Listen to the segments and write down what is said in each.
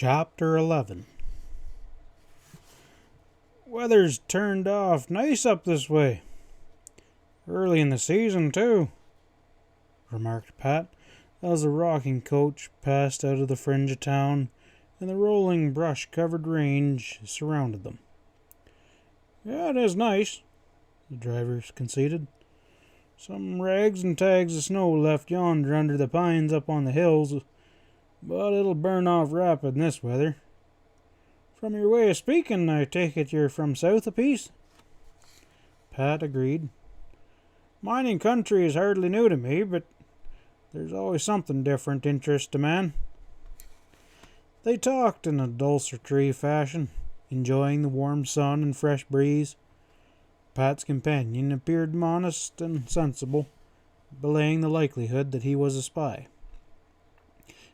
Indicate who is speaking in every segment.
Speaker 1: Chapter 11. Weather's turned off nice up this way. Early in the season, too, remarked Pat, as the rocking coach passed out of the fringe of town and the rolling brush-covered range surrounded them. Yeah, it is nice, the driver conceded. Some rags and tags of snow left yonder under the pines up on the hills, but it'll burn off rapid in this weather. From your way of speaking, I take it you're from south a piece? Pat agreed. Mining country is hardly new to me, but there's always something different interests a man. They talked in a desultory fashion, enjoying the warm sun and fresh breeze. Pat's companion appeared modest and sensible, belaying the likelihood that he was a spy.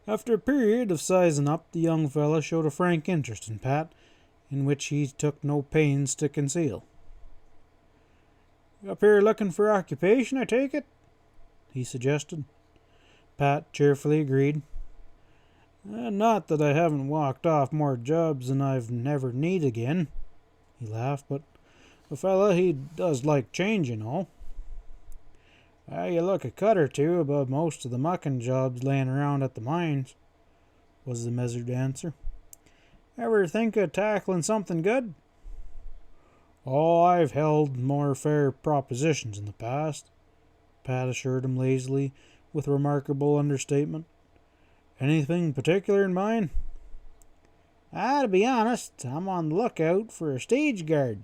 Speaker 1: After a period of sizing up, the young fellow showed a frank interest in Pat, in which he took no pains to conceal. "You up here looking for occupation, I take it?" he suggested. Pat cheerfully agreed. "Not that I haven't walked off more jobs than I've never need again," he laughed, "but a fella, he does like change, you know." "You look a cut or two above most of the mucking jobs laying around at the mines," was the measured answer. "Ever think of tackling something good?" "Oh, I've held more fair propositions in the past," Pat assured him lazily, with remarkable understatement. "Anything particular in mind?" To be honest, I'm on the lookout for a stage guard,"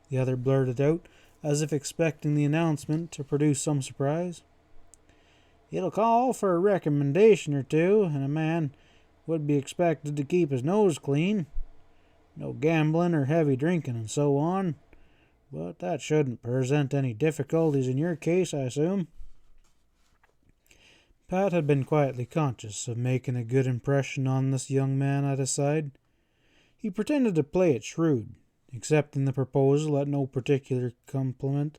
Speaker 1: the other blurted out, as if expecting the announcement to produce some surprise. "It'll call for a recommendation or two, and a man would be expected to keep his nose clean. No gambling or heavy drinking and so on, but that shouldn't present any difficulties in your case, I assume." Pat had been quietly conscious of making a good impression on this young man at his side. He pretended to play it shrewd, accepting the proposal at no particular compliment.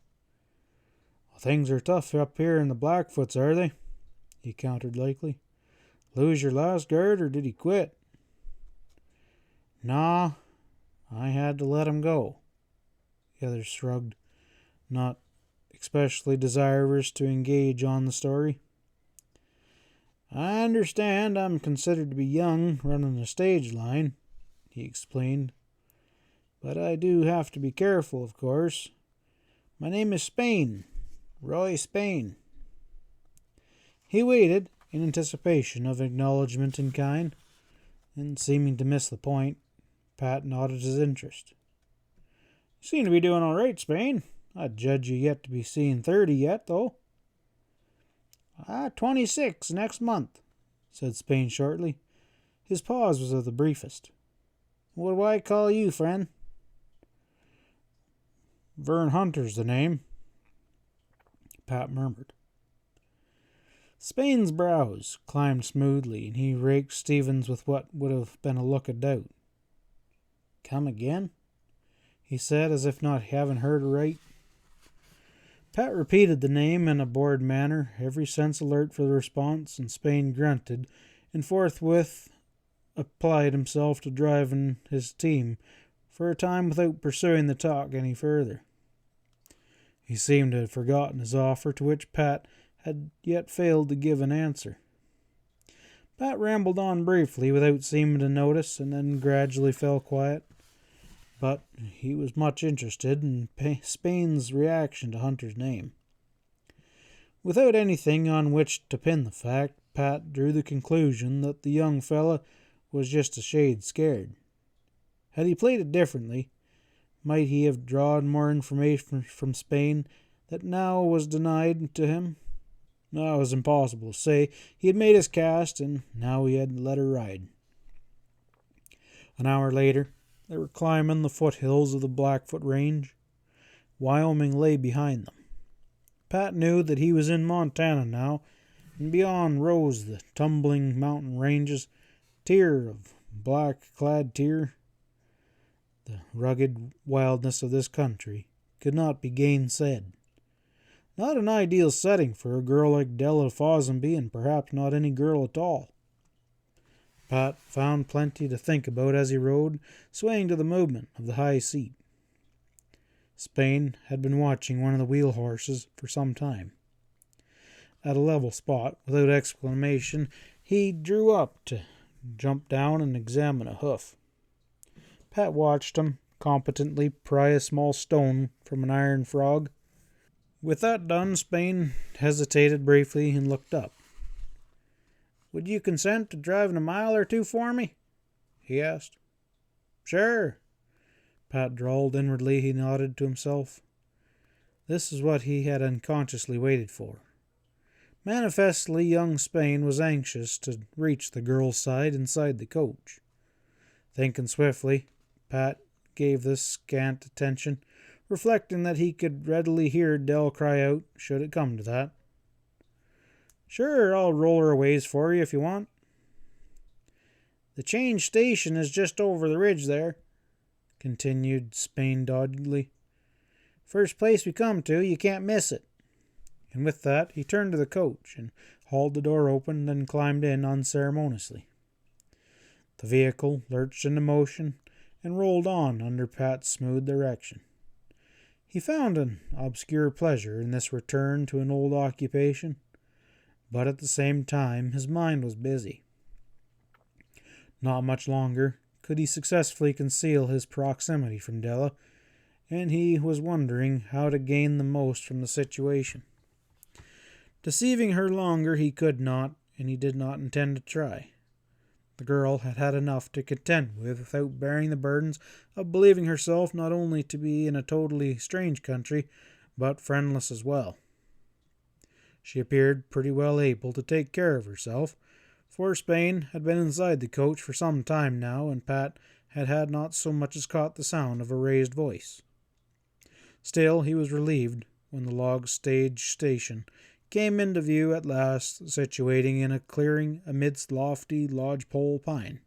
Speaker 1: "Things are tough up here in the Blackfoots, are they?" he countered lightly. "Lose your last guard, or did he quit?" "Nah, I had to let him go." The other shrugged, not especially desirous to engage on the story. "I understand I'm considered to be young running a stage line," he explained. "But I do have to be careful, of course. My name is Spain, Roy Spain." He waited in anticipation of acknowledgment in kind, and seeming to miss the point, Pat nodded his interest. "You seem to be doing all right, Spain. I'd judge you yet to be seeing 30 yet, though." 26 next month," said Spain shortly. His pause was of the briefest. "What do I call you, friend?" "Vern Hunter's the name," Pat murmured. Spain's brows climbed smoothly, and he raked Stevens with what would have been a look of doubt. "Come again?" he said, as if not having heard aright. Pat repeated the name in a bored manner, every sense alert for the response, and Spain grunted, and forthwith applied himself to driving his team for a time without pursuing the talk any further. He seemed to have forgotten his offer, to which Pat had yet failed to give an answer. Pat rambled on briefly without seeming to notice, and then gradually fell quiet. But he was much interested in Spain's reaction to Hunter's name. Without anything on which to pin the fact, Pat drew the conclusion that the young fella was just a shade scared. Had he played it differently, might he have drawn more information from Spain that now was denied to him? No, it was impossible to say. He had made his cast, and now he had to let her ride. An hour later, they were climbing the foothills of the Blackfoot Range. Wyoming lay behind them. Pat knew that he was in Montana now, and beyond rose the tumbling mountain ranges, tier of black-clad tier. The rugged wildness of this country could not be gainsaid. Not an ideal setting for a girl like Della Follonsbees, and perhaps not any girl at all. Pat found plenty to think about as he rode, swaying to the movement of the high seat. Spain had been watching one of the wheel horses for some time. At a level spot, without exclamation, he drew up to jump down and examine a hoof. Pat watched him competently pry a small stone from an iron frog. With that done, Spain hesitated briefly and looked up. "Would you consent to driving a mile or two for me?" he asked. "Sure." Pat drawled inwardly. He nodded to himself. This is what he had unconsciously waited for. Manifestly, young Spain was anxious to reach the girl's side inside the coach. Thinking swiftly, Pat gave this scant attention, reflecting that he could readily hear Dell cry out, should it come to that. "Sure, I'll roll her a ways for you if you want." "The change station is just over the ridge there," continued Spain doggedly. "First place we come to, you can't miss it." And with that, he turned to the coach and hauled the door open, then climbed in unceremoniously. The vehicle lurched into motion and rolled on under Pat's smooth direction. He found an obscure pleasure in this return to an old occupation, but at the same time his mind was busy. Not much longer could he successfully conceal his proximity from Della, and he was wondering how to gain the most from the situation. Deceiving her longer he could not, and he did not intend to try. The girl had had enough to contend with without bearing the burdens of believing herself not only to be in a totally strange country, but friendless as well. She appeared pretty well able to take care of herself, for Spain had been inside the coach for some time now, and Pat had not so much as caught the sound of a raised voice. Still, he was relieved when the log stage station came into view at last, situating in a clearing amidst lofty lodgepole pine.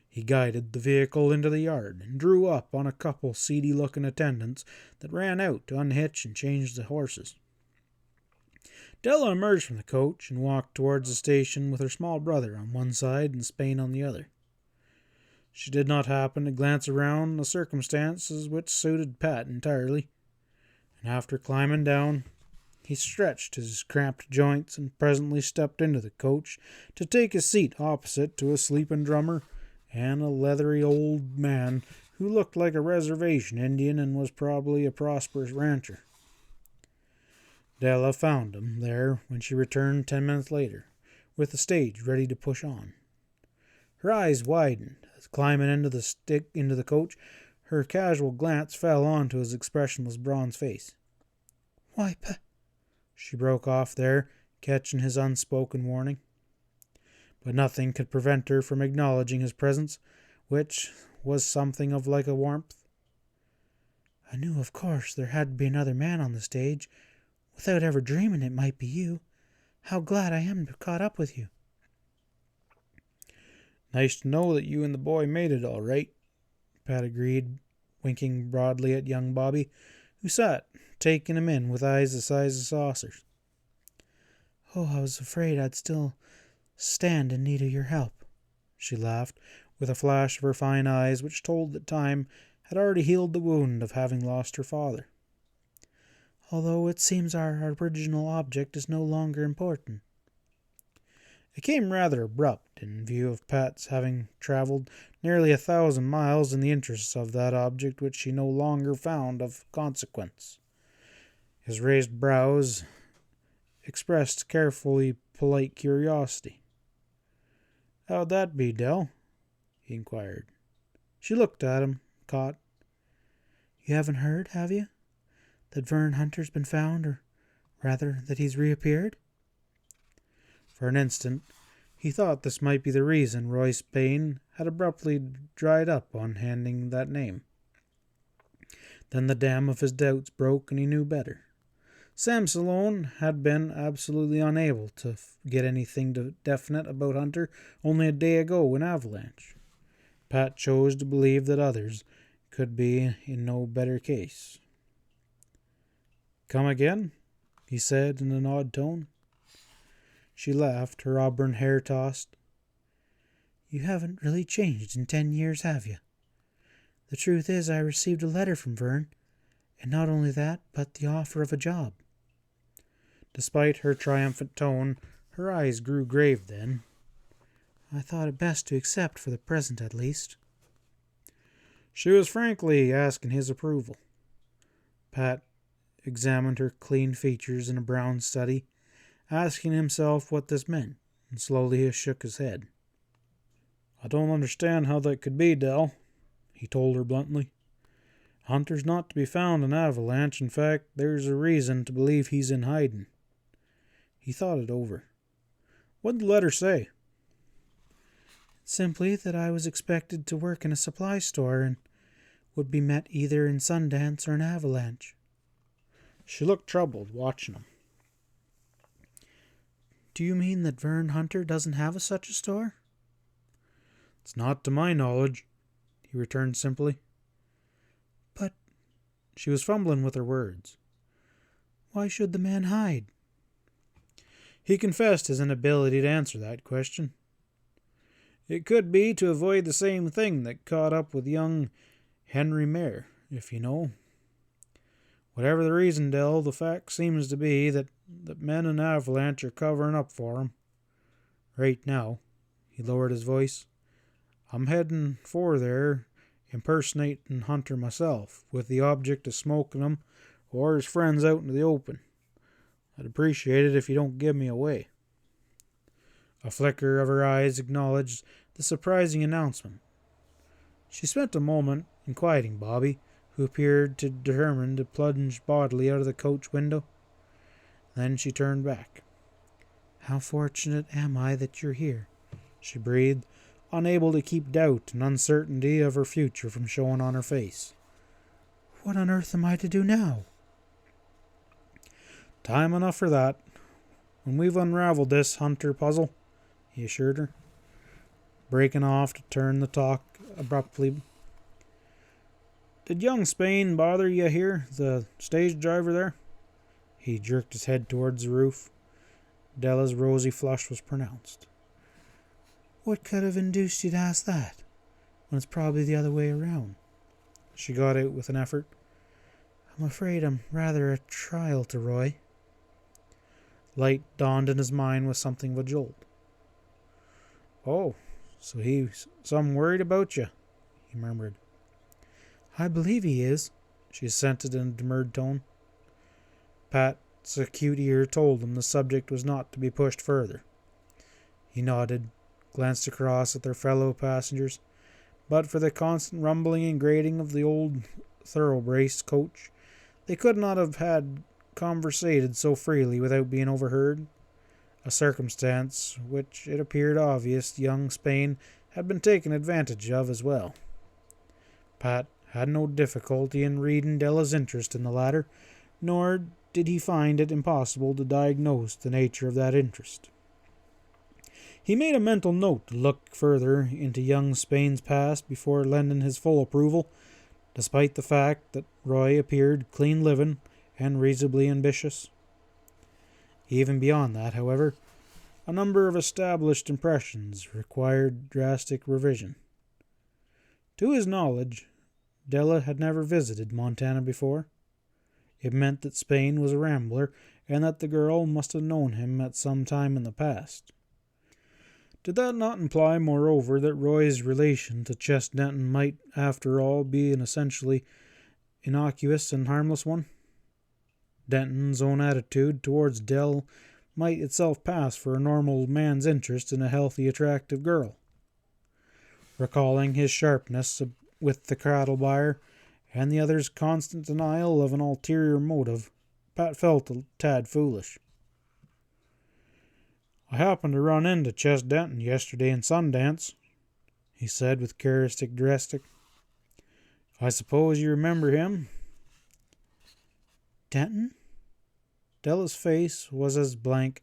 Speaker 1: He guided the vehicle into the yard and drew up on a couple seedy-looking attendants that ran out to unhitch and change the horses. Della emerged from the coach and walked towards the station with her small brother on one side and Spain on the other. She did not happen to glance around, a circumstance which suited Pat entirely, and after climbing down, he stretched his cramped joints and presently stepped into the coach to take his seat opposite to a sleeping drummer and a leathery old man who looked like a reservation Indian and was probably a prosperous rancher. Della found him there when she returned 10 minutes later, with the stage ready to push on. Her eyes widened as, climbing into the coach, her casual glance fell onto his expressionless bronze face. "Why, she broke off there, catching his unspoken warning. But nothing could prevent her from acknowledging his presence, which was something of like a warmth. "I knew, of course, there had to be another man on the stage, without ever dreaming it might be you. How glad I am to have caught up with you." "Nice to know that you and the boy made it all right," Pat agreed, winking broadly at young Bobby, who sat taking him in with eyes the size of saucers. "Oh, I was afraid I'd still stand in need of your help," she laughed, with a flash of her fine eyes which told that time had already healed the wound of having lost her father. "Although it seems our original object is no longer important." It came rather abrupt, in view of Pat's having travelled nearly 1,000 miles in the interests of that object which she no longer found of consequence. His raised brows expressed carefully polite curiosity. "How'd that be, Dell?" he inquired. She looked at him, caught. "You haven't heard, have you? That Vern Hunter's been found, or rather, that he's reappeared?" For an instant, he thought this might be the reason Roy Spain had abruptly dried up on handing that name. Then the dam of his doubts broke, and he knew better. Sam Salone had been absolutely unable to get anything definite about Hunter only a day ago in Avalanche. Pat chose to believe that others could be in no better case. "Come again?" he said in an odd tone. She laughed, her auburn hair tossed. You haven't really changed in 10 years, have you? The truth is, I received a letter from Vern, and not only that, but the offer of a job." Despite her triumphant tone, her eyes grew grave then. "I thought it best to accept, for the present at least." She was frankly asking his approval. Pat examined her clean features in a brown study, asking himself what this meant, and slowly he shook his head. "I don't understand how that could be, Dell," he told her bluntly. "Hunter's not to be found in Avalanche. In fact, there's a reason to believe he's in hiding." He thought it over. "What'd the letter say?" "Simply that I was expected to work in a supply store and would be met either in Sundance or in Avalanche." She looked troubled, watching him. "Do you mean that Vern Hunter doesn't have such a store?" "It's not to my knowledge," he returned simply. "But—" She was fumbling with her words. "Why should the man hide?" He confessed his inability to answer that question. "It could be to avoid the same thing that caught up with young Henry Mayer, if you know. Whatever the reason, Dell, the fact seems to be that men in Avalanche are covering up for him. Right now," he lowered his voice, "I'm heading for there, impersonating Hunter myself, with the object of smoking him or his friends out into the open. I'd appreciate it if you don't give me away." A flicker of her eyes acknowledged the surprising announcement. She spent a moment in quieting Bobby, who appeared determined to plunge bodily out of the coach window. Then she turned back. "How fortunate am I that you're here," she breathed, unable to keep doubt and uncertainty of her future from showing on her face. "What on earth am I to do now?" "Time enough for that, when we've unraveled this Hunter puzzle," he assured her, breaking off to turn the talk abruptly. "Did young Spain bother you here, the stage driver there?" He jerked his head towards the roof. Della's rosy flush was pronounced. "What could have induced you to ask that, when it's probably the other way around?" She got out with an effort. "I'm afraid I'm rather a trial to Roy." Light dawned in his mind with something of a jolt. "Oh, so he's some worried about you," he murmured. "I believe he is," she assented in a demurred tone. Pat's acute ear told him the subject was not to be pushed further. He nodded, glanced across at their fellow passengers. But for the constant rumbling and grating of the old thoroughbrace coach, they could not have had conversated so freely without being overheard, a circumstance which it appeared obvious young Spain had been taken advantage of as well. Pat had no difficulty in reading Della's interest in the latter, nor did he find it impossible to diagnose the nature of that interest. He made a mental note to look further into young Spain's past before lending his full approval, despite the fact that Roy appeared clean-living and reasonably ambitious. Even beyond that, however, a number of established impressions required drastic revision. To his knowledge, Della had never visited Montana before. It meant that Spain was a rambler, and that the girl must have known him at some time in the past. Did that not imply, moreover, that Roy's relation to Ches Denton might, after all, be an essentially innocuous and harmless one? Denton's own attitude towards Dell might itself pass for a normal man's interest in a healthy, attractive girl. Recalling his sharpness with the cattle buyer and the other's constant denial of an ulterior motive, Pat felt a tad foolish. "I happened to run into Ches Denton yesterday in Sundance," he said with characteristic drastic. "I suppose you remember him?" "Denton?" Della's face was as blank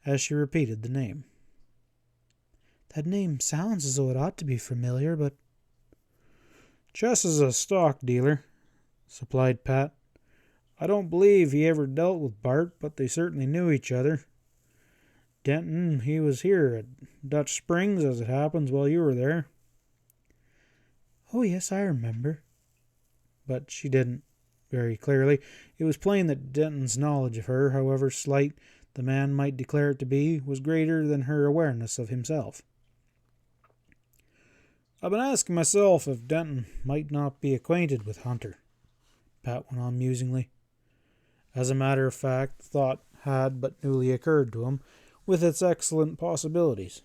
Speaker 1: as she repeated the name. "That name sounds as though it ought to be familiar, but—" "Ches is a stock dealer," supplied Pat. "I don't believe he ever dealt with Bart, but they certainly knew each other. Denton, he was here at Dutch Springs, as it happens, while you were there."
Speaker 2: "Oh, yes, I remember."
Speaker 1: But she didn't, very clearly. It was plain that Denton's knowledge of her, however slight the man might declare it to be, was greater than her awareness of himself. "I've been asking myself if Denton might not be acquainted with Hunter," Pat went on musingly. As a matter of fact, the thought had but newly occurred to him, with its excellent possibilities.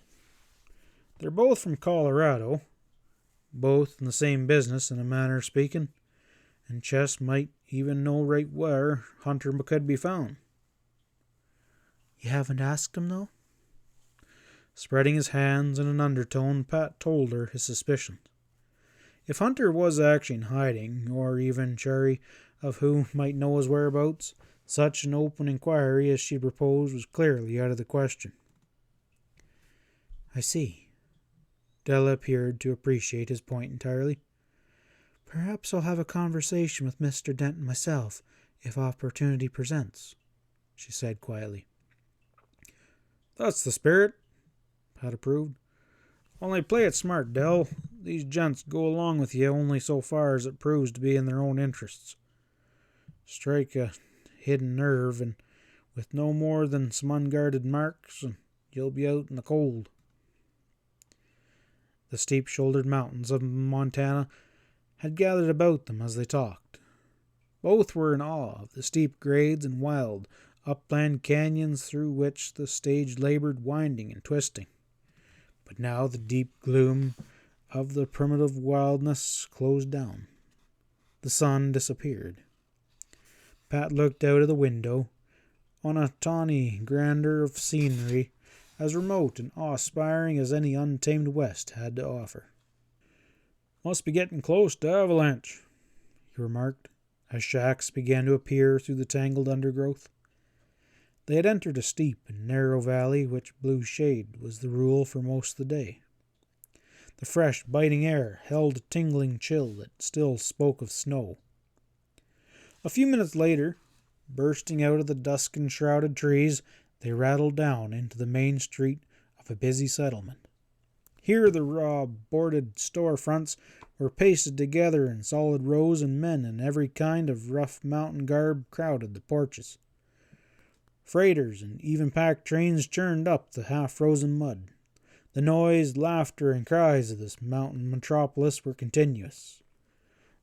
Speaker 1: "They're both from Colorado, both in the same business, in a manner of speaking, and Chess might even know right where Hunter could be found."
Speaker 2: "You haven't asked him, though?"
Speaker 1: Spreading his hands in an undertone, Pat told her his suspicions. If Hunter was actually in hiding, or even chary of who might know his whereabouts, such an open inquiry as she proposed was clearly out of the question.
Speaker 2: "I see."
Speaker 1: Della appeared to appreciate his point entirely.
Speaker 2: "Perhaps I'll have a conversation with Mr. Denton myself, if opportunity presents," she said quietly.
Speaker 1: "That's the spirit," Pat approved. "Only play it smart, Dell. These gents go along with you only so far as it proves to be in their own interests. Strike a hidden nerve, and with no more than some unguarded marks, and you'll be out in the cold." The steep-shouldered mountains of Montana had gathered about them as they talked. Both were in awe of the steep grades and wild, upland canyons through which the stage labored, winding and twisting. But now the deep gloom of the primitive wildness closed down. The sun disappeared. Pat looked out of the window on a tawny grandeur of scenery as remote and awe-inspiring as any untamed West had to offer. "Must be getting close to avalanche," he remarked, as shacks began to appear through the tangled undergrowth. They had entered a steep and narrow valley which blue shade was the rule for most of the day. The fresh, biting air held a tingling chill that still spoke of snow. A few minutes later, bursting out of the dusk-enshrouded trees, they rattled down into the main street of a busy settlement. Here the raw, boarded store-fronts were pasted together in solid rows, and men in every kind of rough mountain garb crowded the porches. Freighters and even packed trains churned up the half-frozen mud. The noise, laughter, and cries of this mountain metropolis were continuous.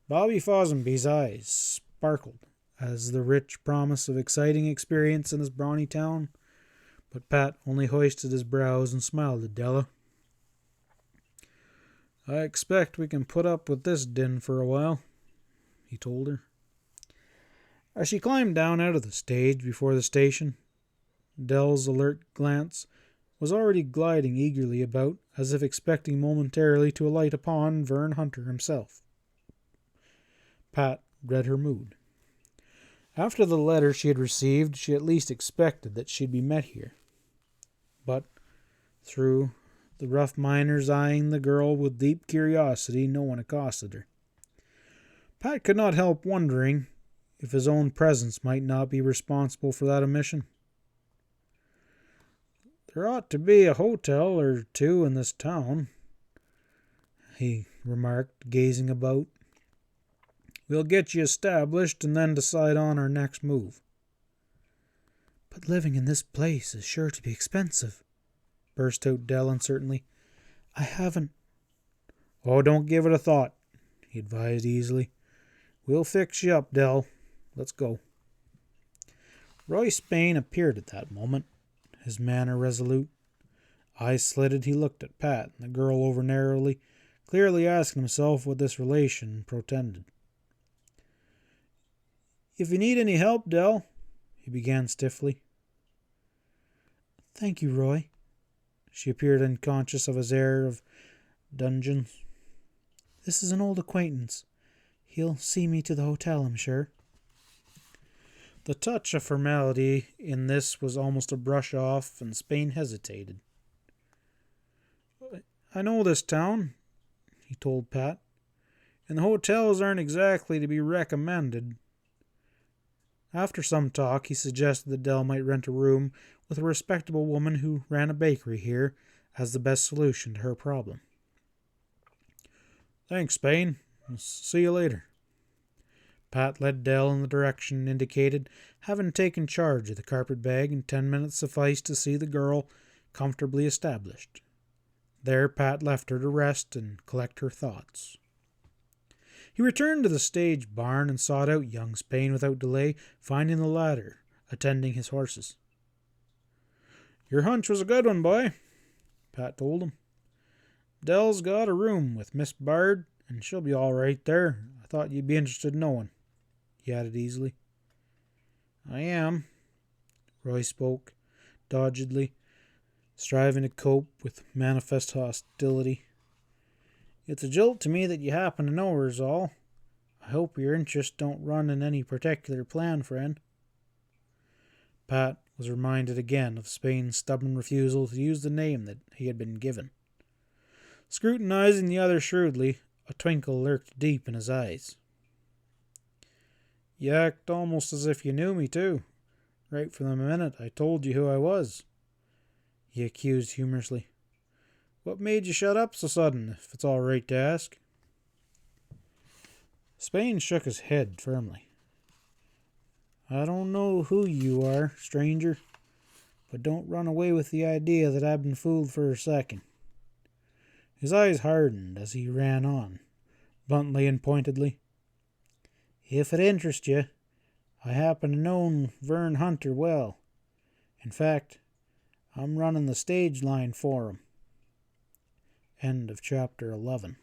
Speaker 1: Bobby Follonsbees' eyes sparkled as the rich promise of exciting experience in this brawny town, but Pat only hoisted his brows and smiled at Della. "I expect we can put up with this din for a while," he told her. As she climbed down out of the stage before the station, Dell's alert glance was already gliding eagerly about, as if expecting momentarily to alight upon Vern Hunter himself. Pat read her mood. After the letter she had received, she at least expected that she'd be met here. But, through the rough miners eyeing the girl with deep curiosity, no one accosted her. Pat could not help wondering if his own presence might not be responsible for that omission. "There ought to be a hotel or two in this town," he remarked, gazing about. "We'll get you established and then decide on our next move."
Speaker 2: "But living in this place is sure to be expensive," burst out Dell uncertainly. "I haven't—"
Speaker 1: "Oh, don't give it a thought," he advised easily. "We'll fix you up, Dell. Let's go." Roy Spain appeared at that moment, his manner resolute. Eyes slitted, he looked at Pat and the girl over narrowly, clearly asking himself what this relation portended. "If you need any help, Dell," he began stiffly.
Speaker 2: "Thank you, Roy."
Speaker 1: She appeared unconscious of his air of dudgeon.
Speaker 2: "This is an old acquaintance. He'll see me to the hotel, I'm sure."
Speaker 1: The touch of formality in this was almost a brush off, and Spain hesitated. "I know this town," he told Pat, "and the hotels aren't exactly to be recommended. After some talk, he suggested that Dell might rent a room with a respectable woman who ran a bakery here as the best solution to her problem. Thanks, Spain. I'll see you later. Pat led Dell in the direction indicated, having taken charge of the carpet bag, and 10 minutes sufficed to see the girl comfortably established. There Pat left her to rest and collect her thoughts. He returned to the stage barn and sought out young Spain without delay, finding the latter attending his horses. Your hunch was a good one, boy, Pat told him. Dell's got a room with Miss Bard, and she'll be all right there. I thought you'd be interested in knowing, he added easily. I am, Roy spoke, doggedly, striving to cope with manifest hostility. It's a jolt to me that you happen to know her is all. I hope your interests don't run in any particular plan, friend. Pat was reminded again of Spain's stubborn refusal to use the name that he had been given. Scrutinizing the other shrewdly, a twinkle lurked deep in his eyes. You act almost as if you knew me, too. Right from the minute I told you who I was, he accused humorously. What made you shut up so sudden, if it's all right to ask? Spain shook his head firmly. I don't know who you are, stranger, but don't run away with the idea that I've been fooled for a second. His eyes hardened as he ran on, bluntly and pointedly. If it interests you, I happen to know Vern Hunter well. In fact, I'm running the stage line for him. End of chapter 11.